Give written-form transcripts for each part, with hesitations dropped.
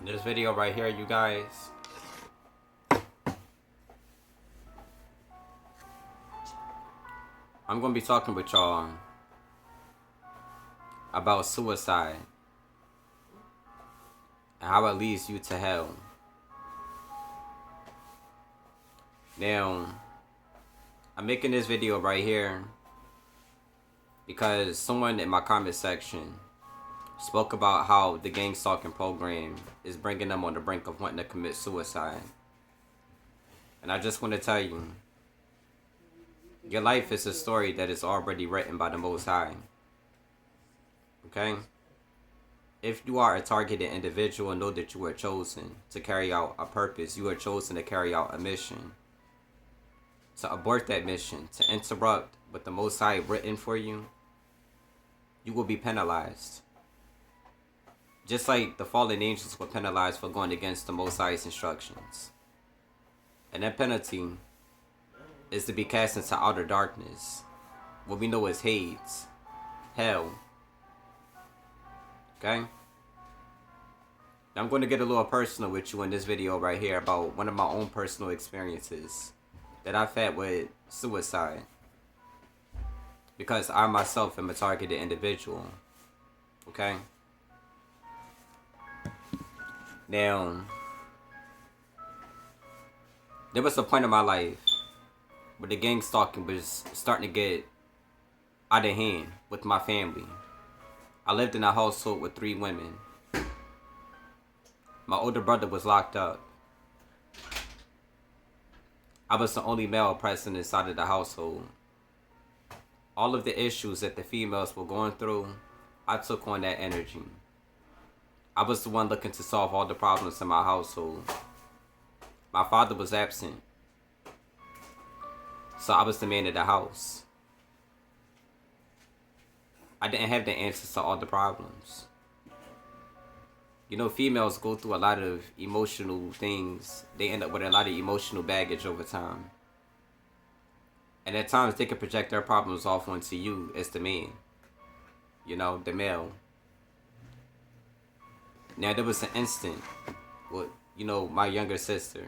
This video right here, you guys, I'm gonna be talking with y'all about suicide and how it leads you to hell. Now, I'm making this video right here because someone in my comment section spoke about how the gang stalking program is bringing them on the brink of wanting to commit suicide. And I just want to tell you, your life is a story that is already written by the Most High. Okay? If you are a targeted individual, know that you are chosen to carry out a purpose. You are chosen to carry out a mission. To abort that mission, to interrupt what the Most High written for you, you will be penalized. Just like the fallen angels were penalized for going against the Most High's instructions. And that penalty is to be cast into outer darkness, what we know as Hades, hell. Okay? Now I'm going to get a little personal with you in this video right here about one of my own personal experiences that I've had with suicide. Because I myself am a targeted individual. Okay? Now, there was a point in my life where the gang stalking was starting to get out of hand with my family. I lived in a household with 3 women. My older brother was locked up. I was the only male present inside of the household. All of the issues that the females were going through, I took on that energy. I was the one looking to solve all the problems in my household. My father was absent, so I was the man of the house. I didn't have the answers to all the problems. You know, females go through a lot of emotional things. They end up with a lot of emotional baggage over time. And at times, they can project their problems off onto you as the man. You know, the male. Now, there was an instant with, my younger sister.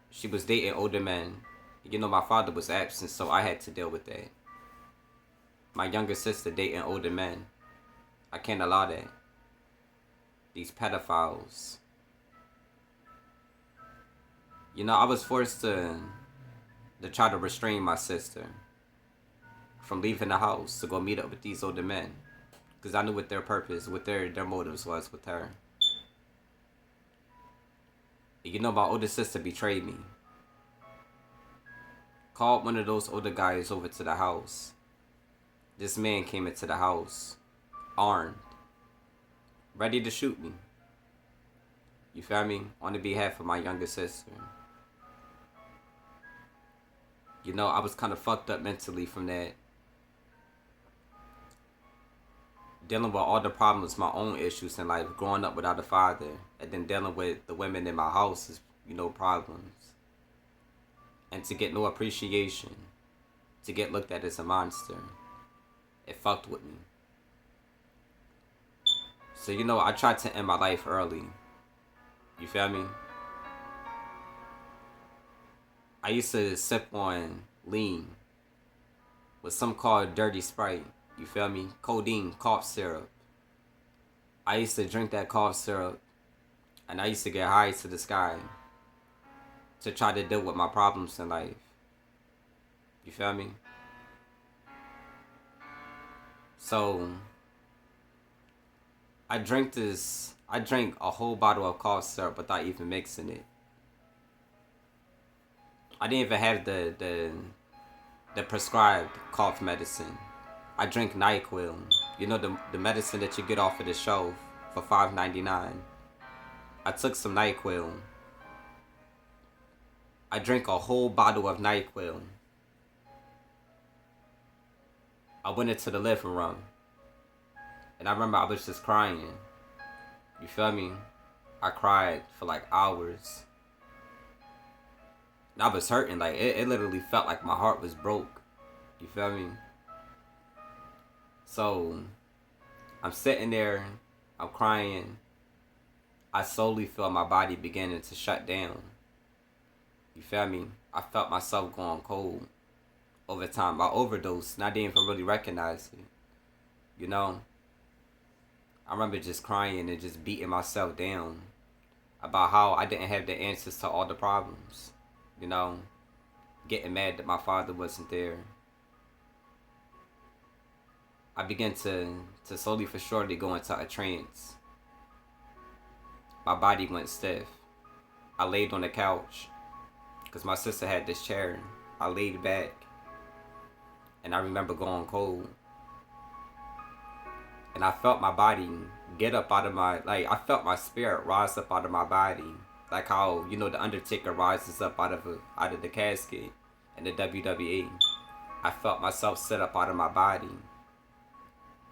She was dating older men. My father was absent, so I had to deal with that. My younger sister dating older men. I can't allow that. These pedophiles. I was forced to try to restrain my sister from leaving the house to go meet up with these older men. Because I knew what their purpose, what their motives was with her. My older sister betrayed me. Called one of those older guys over to the house. This man came into the house, armed, ready to shoot me. You feel me? On the behalf of my younger sister. I was kind of fucked up mentally from that. Dealing with all the problems, my own issues in life, growing up without a father, and then dealing with the women in my house is, problems. And to get no appreciation, to get looked at as a monster, it fucked with me. So, I tried to end my life early. You feel me? I used to sip on lean with some called dirty Sprite. You feel me? Codeine, cough syrup. I used to drink that cough syrup and I used to get high to the sky to try to deal with my problems in life. You feel me? So, I drank a whole bottle of cough syrup without even mixing it. I didn't even have the prescribed cough medicine. I drink NyQuil. The medicine that you get off of the shelf for $5.99. I took some NyQuil. I drank a whole bottle of NyQuil. I went into the living room. And I remember I was just crying. You feel me? I cried for like hours. And I was hurting. Like, it literally felt like my heart was broke. You feel me? So, I'm sitting there I'm crying. I slowly feel my body beginning to shut down. You feel me? I felt myself going cold over time. I overdosed and I didn't even really recognize it. You know? I remember just crying and just beating myself down about how I didn't have the answers to all the problems. You know? Getting mad that my father wasn't there. I began to slowly for surely go into a trance. My body went stiff. I laid on the couch because my sister had this chair. I laid back and I remember going cold. And I felt my body get up out of my, I felt my spirit rise up out of my body. Like how, the Undertaker rises up out of the casket in the WWE. I felt myself sit up out of my body.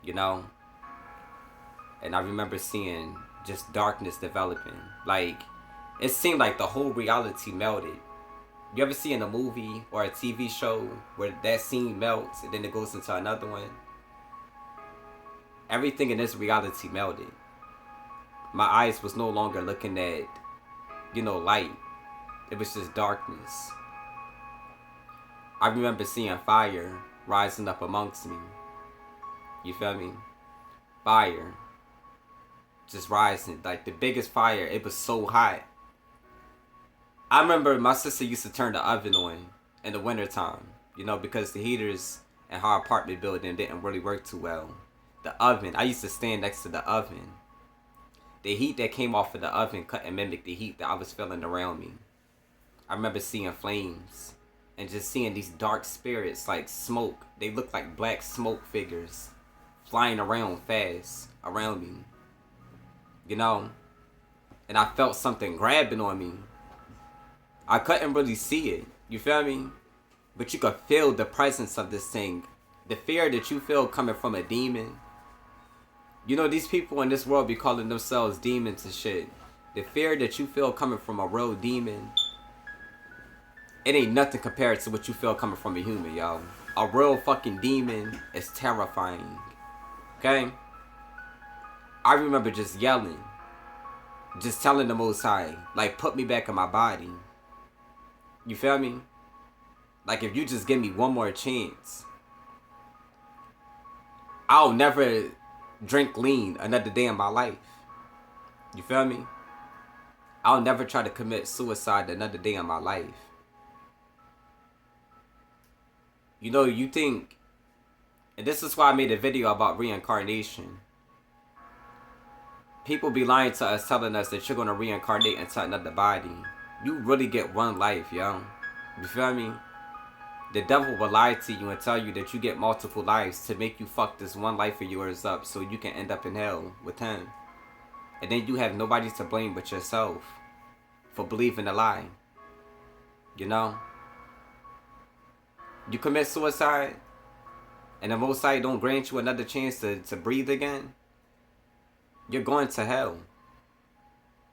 And I remember seeing just darkness developing. Like, it seemed like the whole reality melted. You ever see in a movie or a TV show where that scene melts and then it goes into another one? Everything in this reality melted. My eyes was no longer looking at, light. It was just darkness. I remember seeing fire rising up amongst me. You feel me? Fire. Just rising. Like the biggest fire. It was so hot. I remember my sister used to turn the oven on in the wintertime. Because the heaters in her apartment building didn't really work too well. The oven. I used to stand next to the oven. The heat that came off of the oven couldn't mimic the heat that I was feeling around me. I remember seeing flames and just seeing these dark spirits like smoke. They looked like black smoke figures flying around fast around me. And I felt something grabbing on me. I couldn't really see it. You feel me? But you could feel the presence of this thing. The fear that you feel coming from a demon. These people in this world be calling themselves demons and shit. The fear that you feel coming from a real demon, it ain't nothing compared to what you feel coming from a human, y'all. A real fucking demon is terrifying. Okay? I remember just yelling. Just telling the Most High, like, put me back in my body. You feel me? Like, if you just give me one more chance, I'll never drink lean another day in my life. You feel me? I'll never try to commit suicide another day in my life. You think, and this is why I made a video about reincarnation. People be lying to us, telling us that you're going to reincarnate into another body. You really get one life, yo. You feel me? The devil will lie to you and tell you that you get multiple lives to make you fuck this one life of yours up so you can end up in hell with him. And then you have nobody to blame but yourself for believing a lie. You commit suicide and the Most High don't grant you another chance to breathe again. You're going to hell.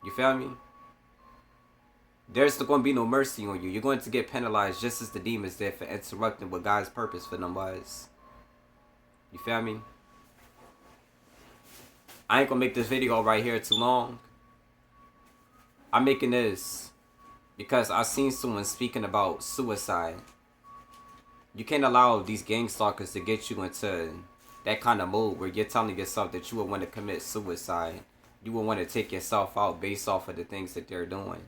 You feel me? There's going to be no mercy on you. You're going to get penalized just as the demons did for interrupting what God's purpose for them was. You feel me? I ain't going to make this video right here too long. I'm making this because I seen someone speaking about suicide. You can't allow these gang stalkers to get you into that kind of mood where you're telling yourself that you would want to commit suicide. You would want to take yourself out based off of the things that they're doing.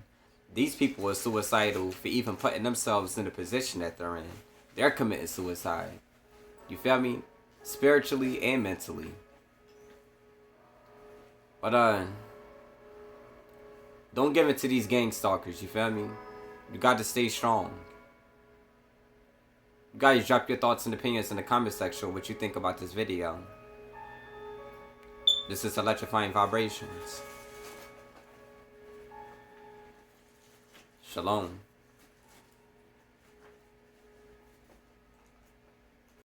These people are suicidal for even putting themselves in the position that they're in. They're committing suicide. You feel me? Spiritually and mentally. But don't give it to these gang stalkers, you feel me? You got to stay strong. You guys drop your thoughts and opinions in the comment section what you think about this video. This is Electrifying Vibrations. Shalom.